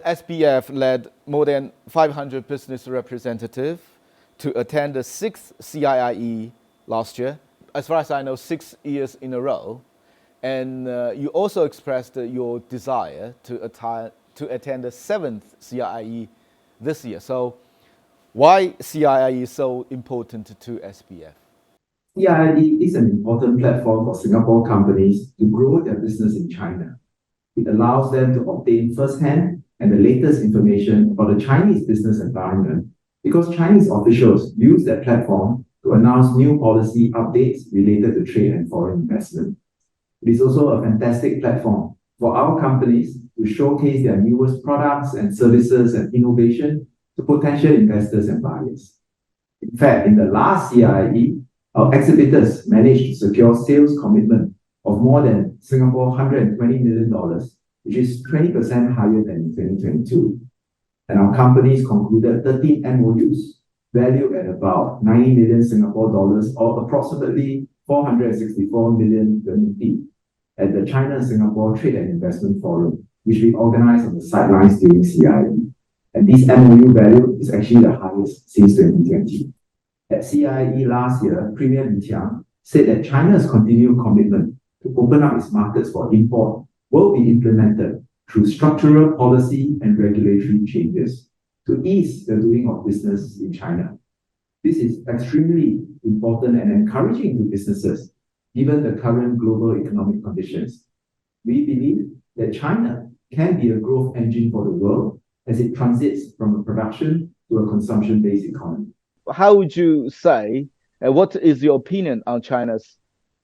SBF led more than 500 business representatives to attend the 6th CIIE last year. As far as I know, 6 years in a row. And you also expressed your desire to attend the 7th CIIE this year. So why CIIE is so important to SBF? CIIE is an important platform for Singapore companies to grow their business in China. It allows them to obtain first-hand and the latest information about the Chinese business environment because Chinese officials use that platform to announce new policy updates related to trade and foreign investment. It is also a fantastic platform for our companies to showcase their newest products and services and innovation to potential investors and buyers. In fact, in the last CIIE, our exhibitors managed to secure sales commitment of more than Singapore $120 million, which is 20% higher than in 2022. And our companies concluded 13 MOUs valued at about 90 million Singapore dollars or approximately 464 million RMB at the China-Singapore Trade and Investment Forum, which we organized on the sidelines during CIIE. And this MOU value is actually the highest since 2020. At CIIE last year, Premier Li Qiang said that China's continued commitment to open up its markets for import will be implemented through structural policy and regulatory changes to ease the doing of business in China. This is extremely important and encouraging to businesses given the current global economic conditions. We believe that China can be a growth engine for the world as it transits from a production to a consumption-based economy. How would you say, what is your opinion on China's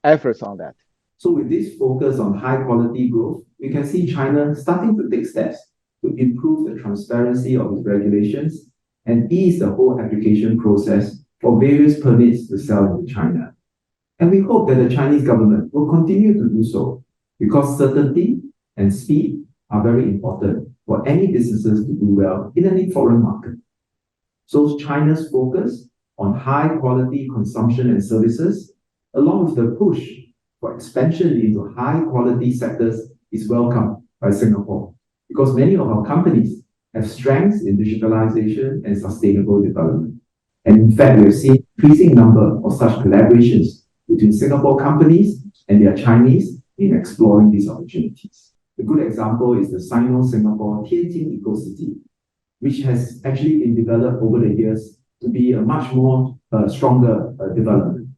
efforts on that? So with this focus on high-quality growth, we can see China starting to take steps to improve the transparency of its regulations and ease the whole application process for various permits to sell into China. And we hope that the Chinese government will continue to do so because certainty and speed are very important for any businesses to do well in any foreign market. So China's focus on high-quality consumption and services, along with the push for expansion into high-quality sectors, is welcomed by Singapore because many of our companies have strengths in digitalization and sustainable development. And in fact, we have seen increasing number of such collaborations between Singapore companies and their Chinese in exploring these opportunities. A good example is the Sino-Singapore Tianjin Eco-City, which has actually been developed over the years to be a much more stronger development.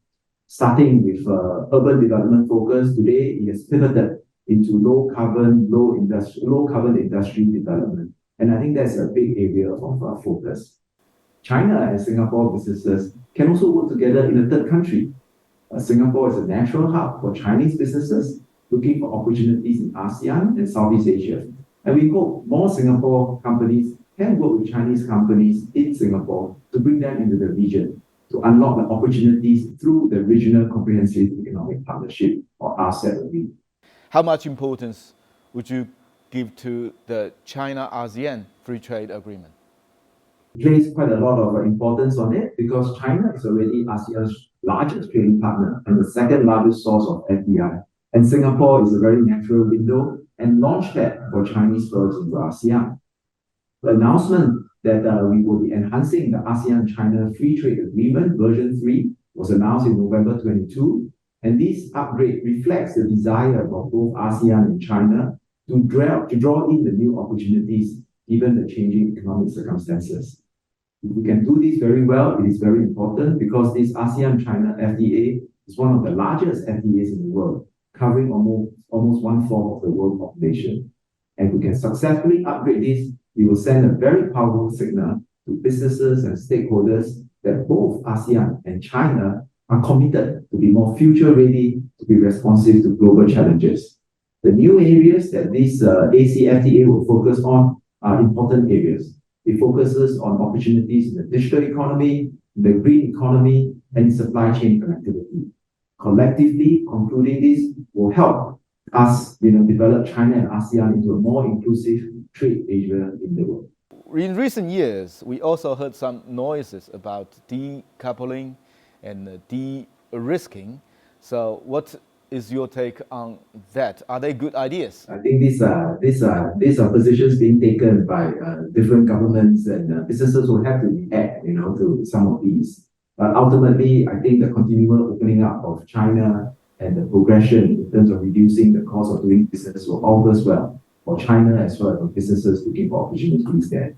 Starting with urban development focus, today it has pivoted into low carbon industry development. And I think that's a big area of focus. China and Singapore businesses can also work together in a third country. Singapore is a natural hub for Chinese businesses looking for opportunities in ASEAN and Southeast Asia. And we hope more Singapore companies can work with Chinese companies in Singapore to bring them into the region to unlock the opportunities through the Regional Comprehensive Economic Partnership or RCEP. How much importance would you give to the China-ASEAN Free Trade Agreement? It places quite a lot of importance on it because China is already ASEAN's largest trading partner and the second largest source of FDI. And Singapore is a very natural window and launchpad for Chinese firms into ASEAN. The announcement that we will be enhancing the ASEAN-China Free Trade Agreement version 3 was announced in November 22, and this upgrade reflects the desire of both ASEAN and China to draw in the new opportunities given the changing economic circumstances. If we can do this very well, it is very important because this ASEAN-China FTA is one of the largest FTAs in the world, covering almost 1/4 of the world population. And if we can successfully upgrade this, we will send a very powerful signal to businesses and stakeholders that both ASEAN and China are committed to be more future-ready, to be responsive to global challenges. The new areas that this ACFTA will focus on are important areas. It focuses on opportunities in the digital economy, the green economy, and supply chain connectivity. Collectively, concluding this will help us develop China and ASEAN into a more inclusive trade Asia in the world. In recent years, we also heard some noises about decoupling and de-risking. So what is your take on that? Are they good ideas? I think these are positions being taken by different governments and businesses who have to react, to some of these. But ultimately, I think the continual opening up of China and the progression in terms of reducing the cost of doing business will augurs well for China as well as for businesses looking for opportunities there.